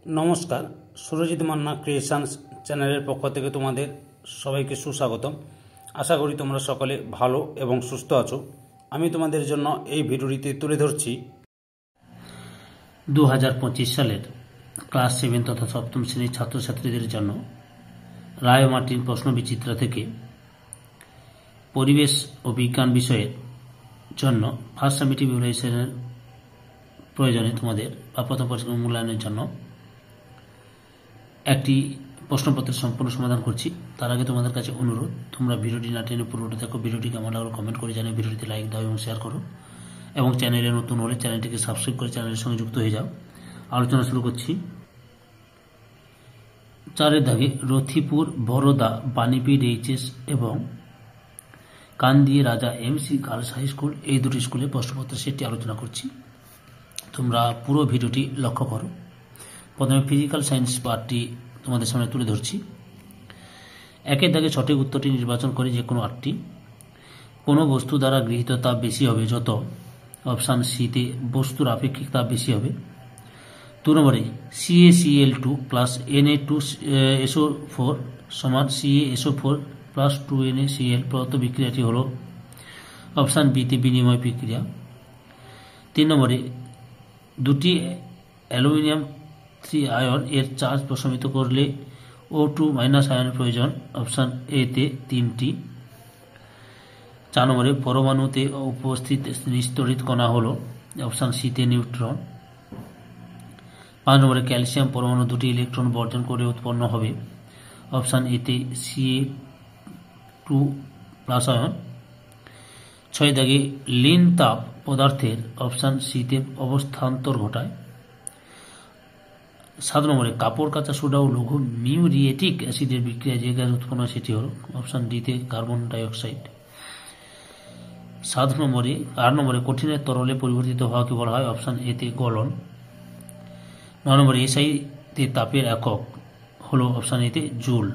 নমস্কার, সুরজিৎ মান্না ক্রিয়েশনস চ্যানেলের পক্ষ থেকে তোমাদের সবাইকে সুস্বাগতম। আশা করি তোমরা সকলে ভালো এবং সুস্থ আছো। আমি তোমাদের জন্য এই ভিডিওটিতে তুলে ধরছি 2025 সালের ক্লাস 7 তথা সপ্তম শ্রেণীর ছাত্রছাত্রীদের জন্য রায় ও মার্টিন প্রশ্নবিচিত্রা থেকে পরিবেশ ও বিজ্ঞান বিষয়ের জন্য ফার্স্ট সামেটিভ ইভ্যালুয়েশনের প্রয়োজনে তোমাদের বা প্রথম পর্যায়ের মূল্যায়নের জন্য একটি প্রশ্নপত্রের সম্পূর্ণ সমাধান করছি। তার আগে তোমাদের কাছে অনুরোধ, তোমরা ভিডিওটি না টেনে পুরোটা দেখো। ভিডিওটি কেমন লাগলো কমেন্ট করে জানিয়ে ভিডিওটিতে লাইক দাও এবং শেয়ার করো, এবং চ্যানেলে নতুন হলে চ্যানেলটিকে সাবস্ক্রাইব করে চ্যানেলের সঙ্গে যুক্ত হয়ে যাও। আলোচনা শুরু করছি। 4 দাগে রথিপুর, বরোদা, বাণীপীঠ এইচএস এবং কান্দি রাজা এমসি গার্লস হাই স্কুল, এই দুটি স্কুলে প্রশ্নপত্রের সেটটি আলোচনা করছি। তোমরা পুরো ভিডিওটি লক্ষ্য করো। প্রথমে ফিজিক্যাল সায়েন্স পার্টটি তোমাদের সামনে তুলে ধরছি। 1 দাগে সঠিক উত্তরটি নির্বাচন করে যে কোনো 8টি। কোনো বস্তু দ্বারা গৃহীত তাপ বেশি হবে যত, অপশান সিতে বস্তুর আপেক্ষিক তাপ বেশি হবে। 2 নম্বরে CaCl2 প্লাস Na2SO4 সমান CaSO4 প্লাস 2NaCl প্রদত্ত বিক্রিয়াটি হল, অপশান বিতে বিনিময় বিক্রিয়া। 3 নম্বরে দুটি অ্যালুমিনিয়াম 3 আয়ন এর চার্জ প্রশমিত করলে O2 মাইনাস আয়নের প্রয়োজন, অপশান এতে 3টি। 4 নম্বরে পরমাণুতে উপস্থিত নিস্তরিত কণা হল, অপশান সিতে নিউট্রন। 5 নম্বরে ক্যালসিয়াম পরমাণু 2টি ইলেকট্রন বর্জন করে উৎপন্ন হবে, অপশান এতে Ca2 প্লাস আয়ন। 6 দাগে লিন তাপ পদার্থের, অপশান সিতে অবস্থান্তর ঘটায়। 7 নম্বরে কাপড় কাঁচা সোডা ও লঘু মিউরিয়েটিক অ্যাসিডের বিক্রিয়া যে গ্যাস উৎপন্ন হয় সেটি হল, অপশান ডিতে কার্বন ডাইঅক্সাইড। 8 নম্বরে কঠিনের তরলে পরিবর্তিত হওয়াকে বলা হয়, অপশান এতে গলন। 9 নম্বরে এসআইতে তাপের একক হল, অপশান এতে জুল।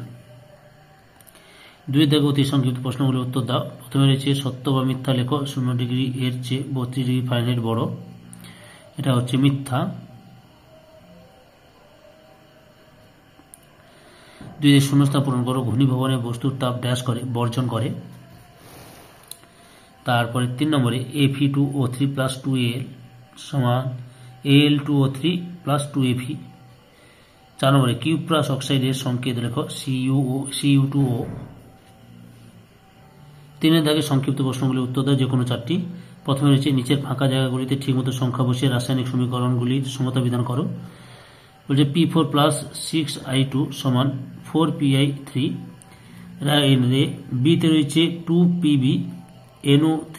2 দাগে অতি সংক্ষিপ্ত প্রশ্নগুলির উত্তর দাও। প্রথমে রয়েছে সত্য বা মিথ্যা লেখো। 0 ডিগ্রি এর চেয়ে 32 ডিগ্রি ফারেনহাইট বড়, এটা হচ্ছে মিথ্যা। 2 শূন্যস্থান পূরণ করো। ঘনীভবনে বস্তুর তাপ ড্যাশ করে বর্জন করে। তারপরে 3 নম্বরে Fe2O3 প্লাস 2Al সমান Al2O3 প্লাস 2Fe। 4 নম্বরে কিউপ্রাস অক্সাইডের সংকেত লেখো, Cu2O। 3 দাগে সংক্ষিপ্ত প্রশ্নগুলির উত্তর দাও, যে কোনো 4টি। প্রথমে রয়েছে নিচের ফাঁকা জায়গাগুলিতে ঠিকমতো সংখ্যা বসিয়ে রাসায়নিক সমীকরণগুলির সমতা বিধান করো। বলছে P4 প্লাস 6I2 সমান 4Pi3। বিতে রয়েছে 2Pb NO3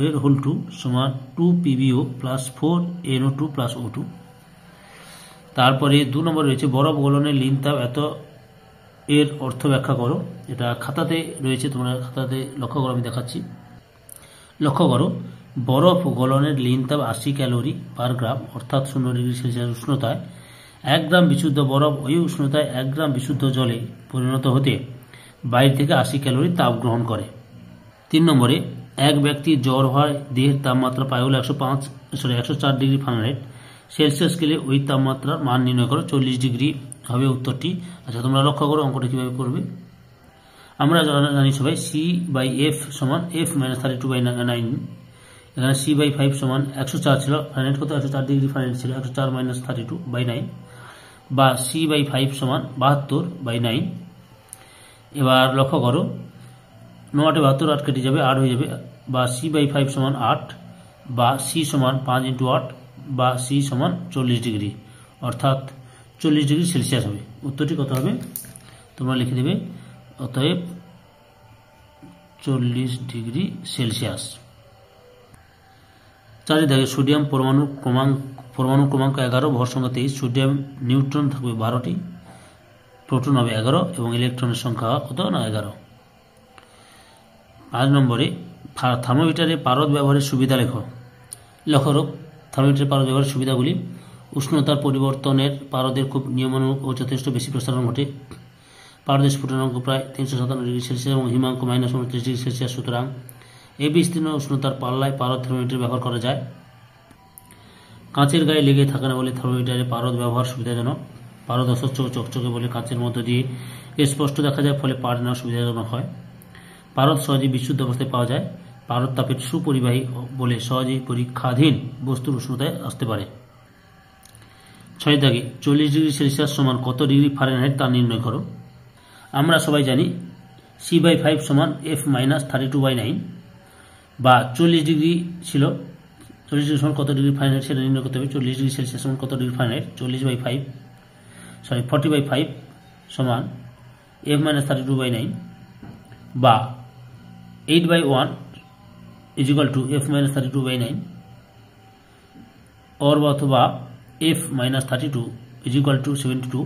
এর হোল 2 সমান 2PbO plus 4NO2 plus O2। তারপরে 2 নম্বর রয়েছে বরফ গলনের লিন তাপ এত, এর অর্থ ব্যাখ্যা করো। এটা খাতাতে রয়েছে, তোমরা খাতাতে লক্ষ্য করো, আমি দেখাচ্ছি। লক্ষ্য করো, বরফ গলনের লিন তাপ 80 ক্যালোরি পার গ্রাম, অর্থাৎ 0 ডিগ্রি সেলসিয়াস উষ্ণতায় 1 গ্রাম বিশুদ্ধ বরফ ওই উষ্ণতায় 1 গ্রাম বিশুদ্ধ জলে পরিণত হতে বাইরে থেকে 80 ক্যালোরি তাপ গ্রহণ করে। 3 নম্বরে এক ব্যক্তির জ্বর হয়, দেহের তাপমাত্রা পায় হল 104 ডিগ্রি ফারেনহাইট। সেলসিয়াস স্কেলে ওই তাপমাত্রার মান নির্ণয় করো। 40 ডিগ্রি হবে উত্তরটি। আচ্ছা, তোমরা লক্ষ্য করো অঙ্কটা কিভাবে করবে। আমরা জানি সবাই C/F সমান F - 32/9। এখানে C/5 সমান 104 ছিল, ফারেনহাইট কত 104 ডিগ্রি ফারেনহাইট ছিল, 104 - 32/9 বা C/5 সমান 72/9। এবার লক্ষ্য করো, 9 8 72, 8 কেটে যাবে, 8 হয়ে যাবে, বা C/5 সমান 8 বা C সমান 5 × 8 বা C সমান 40 ডিগ্রি, অর্থাৎ 40 ডিগ্রি সেলসিয়াস হবে। উত্তরটি কত হবে তোমরা লিখে দেবে, অতএব 40 ডিগ্রি সেলসিয়াস। 4 দাগে সোডিয়াম পরমাণু ক্রমাঙ্ক 11, ভর সংখ্যা 23, সোডিয়াম নিউট্রন থাকবে 12টি, প্রোটন হবে 11 এবং ইলেকট্রনের সংখ্যা কত না 11। 5 নম্বরে থার্মোমিটারে পারদ ব্যবহারের সুবিধা লেখো। লক্ষ্য করো, থার্মোমিটারের পারদ ব্যবহারের সুবিধাগুলি। উষ্ণতার পরিবর্তনের পারদের খুব নিয়মানুগ ও যথেষ্ট বেশি প্রসারণ ঘটে। পারদের স্ফুটনাঙ্ক প্রায় 357 ডিগ্রি সেলসিয়াস এবং হিমাঙ্ক -29 ডিগ্রি সেলসিয়াস। সুতরাং এই বিস্তীর্ণ উষ্ণতার পাল্লায় পারদ থার্মোমিটার ব্যবহার করা যায়। কাঁচের গায়ে লেগে থাকে না বলে থার্মোমিটারে পারদ ব্যবহার সুবিধাজনক। পারদ অস্বচ্ছ ও চকচকে বলে কাঁচের মধ্য দিয়ে স্পষ্ট দেখা যায়, ফলে পাঠ নেওয়া সুবিধাজনক হয়। পারদ সহজেই বিশুদ্ধ অবস্থায় পাওয়া যায়। পারদ তাপের সুপরিবাহী বলে সহজেই পরীক্ষাধীন বস্তুর উষ্ণতায় আসতে পারে। 6 দাগে 40 ডিগ্রি সেলসিয়াস সমান কত ডিগ্রি ফারেনহাইট তা নির্ণয় করো। আমরা সবাই জানি C/5 সমান F-32/9, বা 40 ডিগ্রি ছিল, 40 ডিগ্রি সমান কত ডিগ্রি ফারেনহাইট সেটা নির্ণয় করতে হবে। 40 ডিগ্রি সেলসিয়াস সমান কত ডিগ্রি ফারেনহাইট, 40/5 সমান F-32/9, বা 8/1 = F-32/9, অথবা F-32 = 72,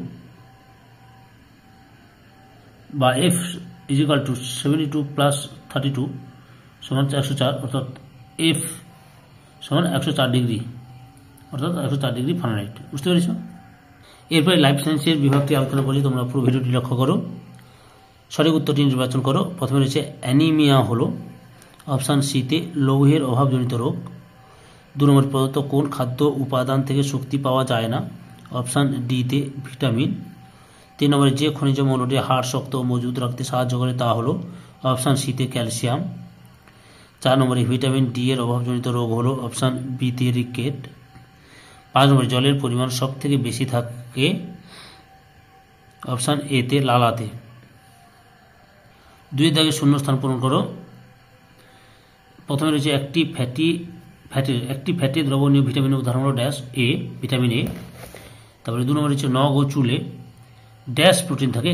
বা F = 72 + 32 = 104, অর্থাৎ F সমান 104 ডিগ্রি, অর্থাৎ 104 ডিগ্রি ফারেনহাইট। বুঝতে পেরেছ? এরপরে লাইফ সায়েন্সের বিভাগটি আলোচনা করি, তোমরা পুরো ভিডিওটি লক্ষ্য করো, সঠিক উত্তরটি নির্বাচন করো। প্রথমে রয়েছে অ্যানিমিয়া হলো অপশান সিতে লৌহের অভাবজনিত রোগ। 2 নম্বর প্রদত্ত কোন খাদ্য উপাদান থেকে শক্তি পাওয়া যায় না, অপশান ডিতে ভিটামিন। 3 নম্বরে যে খনিজ মৌলটি হাড় শক্ত ও মজবুত রাখতে সাহায্য করে তা হলো, অপশান সিতে ক্যালসিয়াম। 4 নম্বরে ভিটামিন ডি এর অভাবজনিত রোগ হলো, অপশান বিতে রিকেট। 5 নম্বরে জলের পরিমাণ সব থেকে বেশি থাকে, অপশান এতে লালাতে। 2 দাগে শূন্যস্থান পূরণ করো। প্রথমে রয়েছে একটি ফ্যাটি দ্রবণীয় ভিটামিনের উদাহরণ হলো ড্যাশ এ, ভিটামিন এ। তারপরে 2 নম্বরে রয়েছে নখ ও চুলে ড্যাশ প্রোটিন থাকে,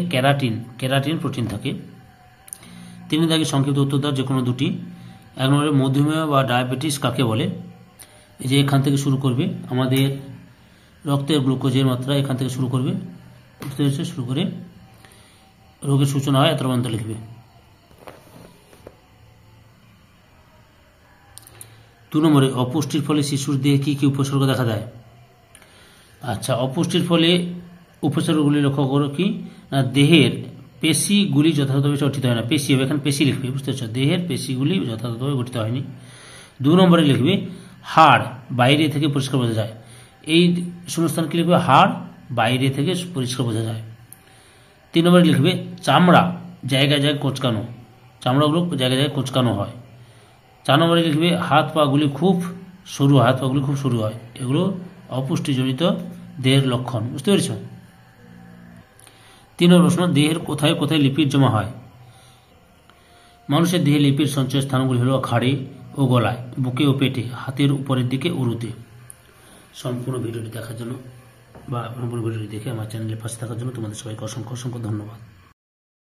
ক্যারাটিন প্রোটিন থাকে। 3 দাগে সংক্ষিপ্ত উত্তর দাও যে কোনো দুটি। 1 নম্বরে মধুমেহ বা ডায়াবেটিস কাকে বলে, এই যে এখান থেকে শুরু করবে, আমাদের রক্তের গ্লুকোজের মাত্রা এখান থেকে শুরু করবে, বুঝতে পেরেছে, শুরু করে রোগের সূচনা হয় এত পর্যন্ত লিখবে। 2 নম্বরে অপুষ্টির ফলে শিশুর দেহে কী কী উপসর্গ দেখা দেয়। আচ্ছা, অপুষ্টির ফলে উপসর্গগুলি লক্ষ্য করো কি না, দেহের পেশিগুলি যথাযথভাবে গঠিত হয় না, পেশি হবে, এখানে পেশি লিখবে, বুঝতে পারছো, দেহের পেশিগুলি যথাযথভাবে গঠিত হয়নি। 2 নম্বরে লিখবে হাড় বাইরে থেকে পরিষ্কার বোঝা যায়, এই শূন্যস্থান কি লিখবে, হাড় বাইরে থেকে পরিষ্কার বোঝা যায়। 3 নম্বরে লিখবে চামড়া জায়গায় জায়গায় কোঁচকানো, চামড়াগুলো জায়গায় জায়গায় কোঁচকানো হয়। 4 নম্বরে লিখবে হাত পাগুলি খুব সরু হয়, এগুলো অপুষ্টিজনিত দেহের লক্ষণ, বুঝতে পেরেছ। 3 নম্বর প্রশ্ন, দেহের কোথায় কোথায় লিপিড জমা হয়। মানুষের দেহে লিপিড সঞ্চয়ের স্থানগুলি হলো ঘাড়ে ও গলায়, বুকে ও পেটে, হাতের উপরের দিকে, উরুতে। সম্পূর্ণ ভিডিওটি দেখার জন্য বা সম্পূর্ণ ভিডিওটি দেখে আমার চ্যানেলের পাশে থাকার জন্য তোমাদের সবাইকে অসংখ্য অসংখ্য ধন্যবাদ।